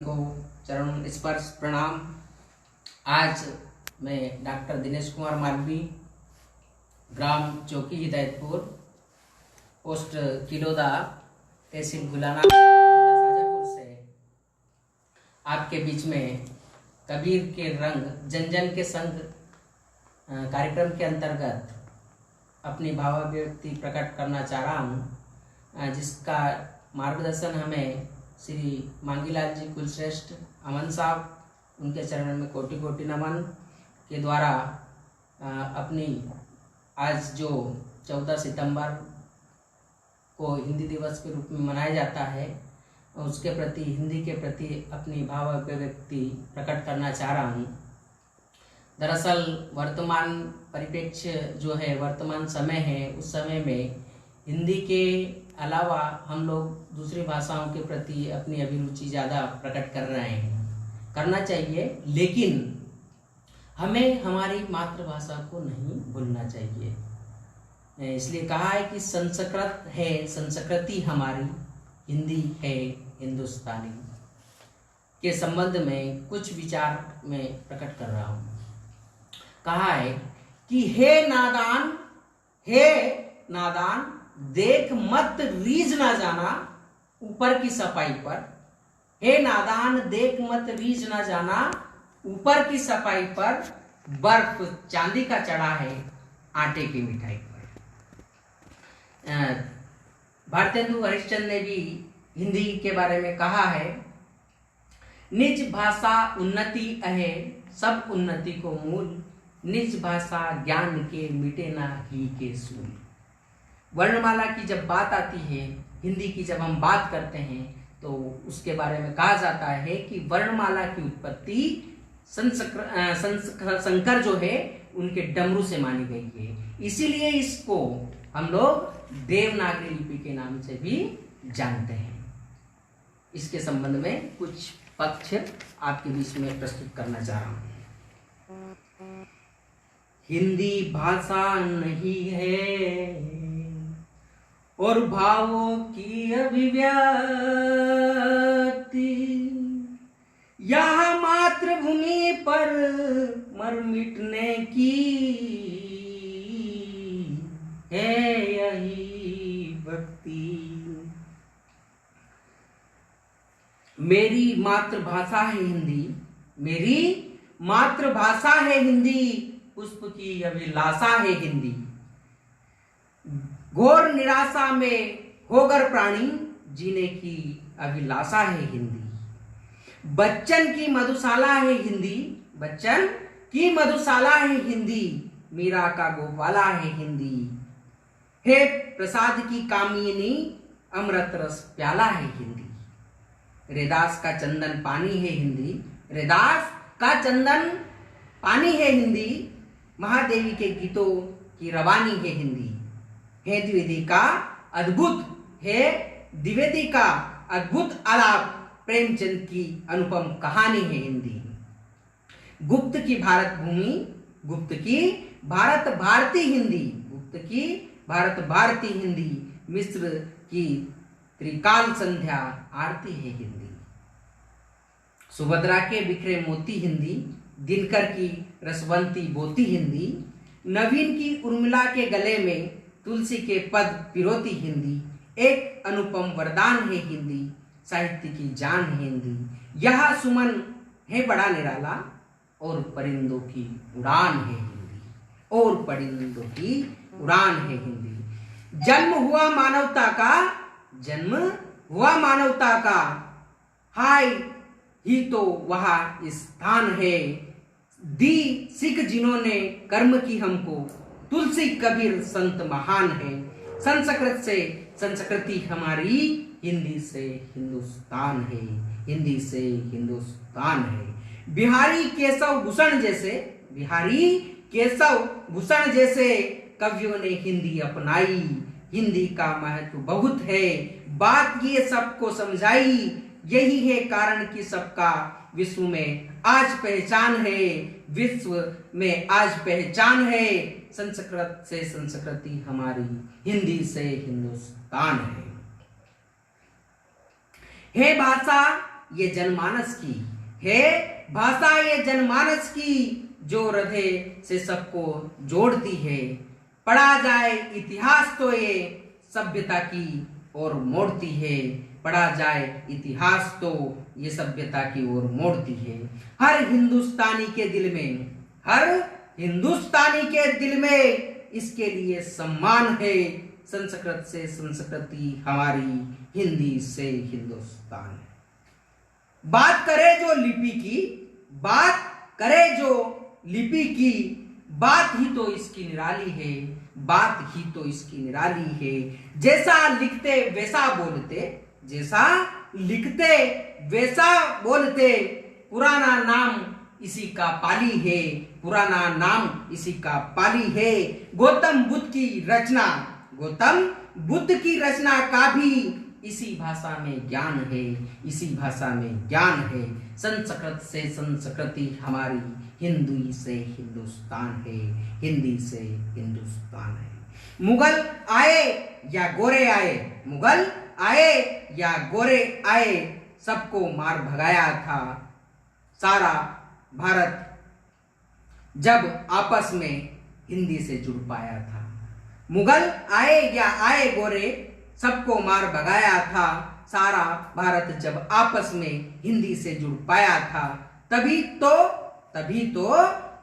को चरण स्पर्श प्रणाम। आज मैं डॉक्टर दिनेश कुमार मालवी, ग्राम चौकी हिदायतपुर, पोस्ट किलोदा, तहसील गुलाना, जिला शाजापुर से आपके बीच में कबीर के रंग जन जन के संग कार्यक्रम के अंतर्गत अपनी भावाभिव्यक्ति प्रकट करना चाह रहा हूँ, जिसका मार्गदर्शन हमें श्री मांगीलाल जी कुलश्रेष्ठ अमन साहब, उनके चरण में कोटि कोटि नमन के द्वारा अपनी आज जो 14 सितंबर को हिंदी दिवस के रूप में मनाया जाता है, उसके प्रति, हिंदी के प्रति अपनी भाव अभिव्यक्ति प्रकट करना चाह रहा हूँ। दरअसल वर्तमान परिप्रेक्ष्य जो है, वर्तमान समय है, उस समय में हिंदी के अलावा हम लोग दूसरी भाषाओं के प्रति अपनी अभिरुचि ज़्यादा प्रकट कर रहे हैं। करना चाहिए, लेकिन हमें हमारी मातृभाषा को नहीं भूलना चाहिए। इसलिए कहा है कि संस्कृत है संस्कृति हमारी, हिंदी है हिंदुस्तानी के संबंध में कुछ विचार मैं प्रकट कर रहा हूँ। कहा है कि हे नादान देख मत रीझ ना जाना ऊपर की सफाई पर। हे नादान देख मत रीझ ना जाना ऊपर की सफाई पर, बर्फ चांदी का चढ़ा है आटे की मिठाई पर। भारतेंदु हरिश्चंद्र ने भी हिंदी के बारे में कहा है, निज भाषा उन्नति अहे सब उन्नति को मूल, निज भाषा ज्ञान के मिटे ना ही के सूल। वर्णमाला की जब बात आती है, हिंदी की जब हम बात करते हैं, तो उसके बारे में कहा जाता है कि वर्णमाला की उत्पत्ति शंकर जो है उनके डमरू से मानी गई है। इसीलिए इसको हम लोग देवनागरी लिपि के नाम से भी जानते हैं। इसके संबंध में कुछ पक्ष आपके बीच में प्रस्तुत करना चाह रहा हूं। हिंदी भाषा नहीं है और भावों की अभिव्यक्ति, यह मातृभूमि पर मर मिटने की है यही भक्ति। मेरी मातृभाषा है हिंदी, मेरी मातृभाषा है हिंदी, पुष्प की अभिलाषा है हिंदी। घोर निराशा में होकर प्राणी जीने की अभिलाषा है हिंदी। बच्चन की मधुशाला है हिंदी, बच्चन की मधुशाला है हिंदी, मीरा का गोपाला है हिंदी। हे प्रसाद की कामिनी अमृत रस प्याला है हिंदी। रेदास का चंदन पानी है हिंदी, रेदास का चंदन पानी है हिंदी। महादेवी के गीतों की रवानी है हिंदी। हे द्विवेदी का अद्भुत, हे द्विवेदी का अद्भुत आलाप, प्रेमचंद की अनुपम कहानी है हिंदी। गुप्त की भारत भूमि, गुप्त की भारत भारती हिंदी, गुप्त की भारत भारती हिंदी। मिस्र की त्रिकाल संध्या आरती है हिंदी। सुभद्रा के बिखरे मोती हिंदी, दिनकर की रसवंती बोती हिंदी। नवीन की उर्मिला के गले में तुलसी के पद पिरोती हिंदी। एक अनुपम वरदान है हिंदी, साहित्य की जान है हिंदी। यह सुमन है बड़ा निराला और परिंदों की उड़ान है हिंदी, और परिंदों की उड़ान है हिंदी। जन्म हुआ मानवता का, जन्म हुआ मानवता का, हाय ही तो वह स्थान है। दी सिख जिन्होंने कर्म की हमको, तुलसी कबीर संत महान है। संस्कृत से संस्कृति हमारी, हिंदी से हिंदुस्तान है, हिंदी से हिंदुस्तान है। बिहारी केशव भूषण जैसे, बिहारी केशव भूषण जैसे कवियों ने हिंदी अपनाई। हिंदी का महत्व बहुत है, बात ये सबको समझाई। यही है कारण कि सबका विश्व में आज पहचान है, विश्व में आज पहचान है। संस्कृत से संस्कृति हमारी, हिंदी से हिंदुस्तान है। हे भाषा ये जनमानस की, है भाषा ये जनमानस की, जो हृदय से सबको जोड़ती है। पढ़ा जाए इतिहास तो ये सभ्यता की ओर मोड़ती है। पढ़ा जाए इतिहास तो ये सभ्यता की ओर मोड़ती है। हर हिंदुस्तानी के दिल में, हर हिंदुस्तानी के दिल में इसके लिए सम्मान है। संस्कृत से संस्कृति हमारी, हिंदी से हिंदुस्तान। बात करें जो लिपि की, बात करें जो लिपि की, बात ही तो इसकी निराली है, बात ही तो इसकी निराली है। जैसा लिखते वैसा बोलते, जैसा लिखते वैसा बोलते, पुराना नाम इसी का पाली है, पुराना नाम इसी का पाली है। गौतम बुद्ध की रचना, गौतम बुद्ध की रचना का भी इसी भाषा में ज्ञान है, इसी भाषा में ज्ञान है। संस्कृत से संस्कृति हमारी, हिंदी से हिंदुस्तान है, हिंदी से हिंदुस्तान है। मुगल आए या गोरे आए, मुगल आए या गोरे आए, सबको मार भगाया था सारा भारत जब आपस में हिंदी से जुड़ पाया था। मुगल आए या आए गोरे, सबको मार भगाया था सारा भारत जब आपस में हिंदी से जुड़ पाया था। तभी तो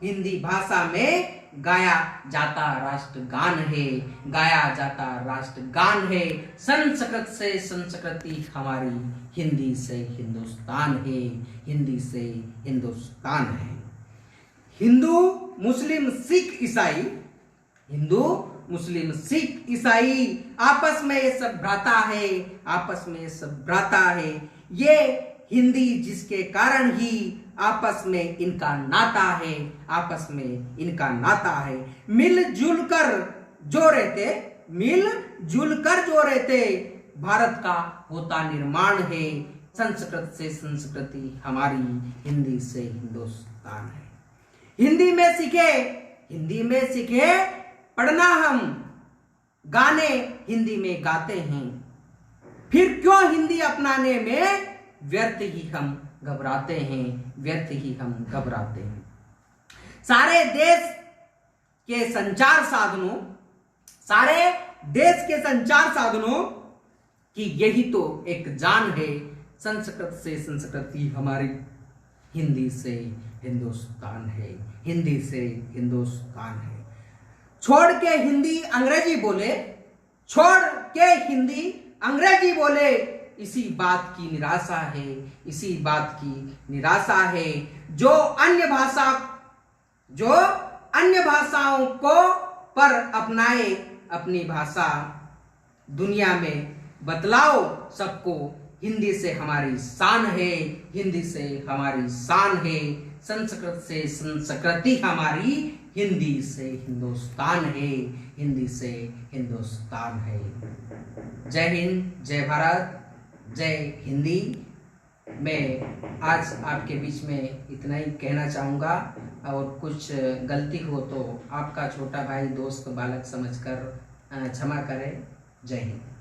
हिंदी भाषा में गाया जाता राष्ट्रगान है, गाया जाता राष्ट्रगान है। संस्कृत से संस्कृति हमारी, हिंदी से हिंदुस्तान है, हिंदी से हिंदुस्तान है। हिंदू मुस्लिम सिख ईसाई, हिंदू मुस्लिम सिख ईसाई आपस में ये सब भ्राता है, आपस में ये सब भ्राता है। ये हिंदी जिसके कारण ही आपस में इनका नाता है, आपस में इनका नाता है। मिलजुल कर जो रहते, मिलजुल कर जो रहते, भारत का होता निर्माण है। संस्कृत से संस्कृति हमारी, हिंदी से हिंदुस्तान है। हिंदी में सीखे, हिंदी में सीखे पढ़ना हम, गाने हिंदी में गाते हैं। फिर क्यों हिंदी अपनाने में व्यर्थ ही हम घबराते हैं, व्यर्थ ही हम घबराते हैं। सारे देश के संचार साधनों, सारे देश के संचार साधनों की यही तो एक जान है। संस्कृत से संस्कृति हमारी, हिंदी से हिंदुस्तान है, हिंदी से हिंदुस्तान है। छोड़ के हिंदी अंग्रेजी बोले, छोड़ के हिंदी अंग्रेजी बोले, इसी बात की निराशा है, इसी बात की निराशा है। जो अन्य भाषाओं को पर अपनाए अपनी भाषा, दुनिया में बतलाओ सबको, हिंदी से हमारी शान है, हिंदी से हमारी शान है। संस्कृत से संस्कृति हमारी, हिंदी से हिंदुस्तान है, हिंदी से हिंदुस्तान है। जय हिंद, जय भारत, जय हिंदी। मैं आज आपके बीच में इतना ही कहना चाहूँगा, और कुछ गलती हो तो आपका छोटा भाई, दोस्त, बालक समझकर क्षमा करें। जय हिंद।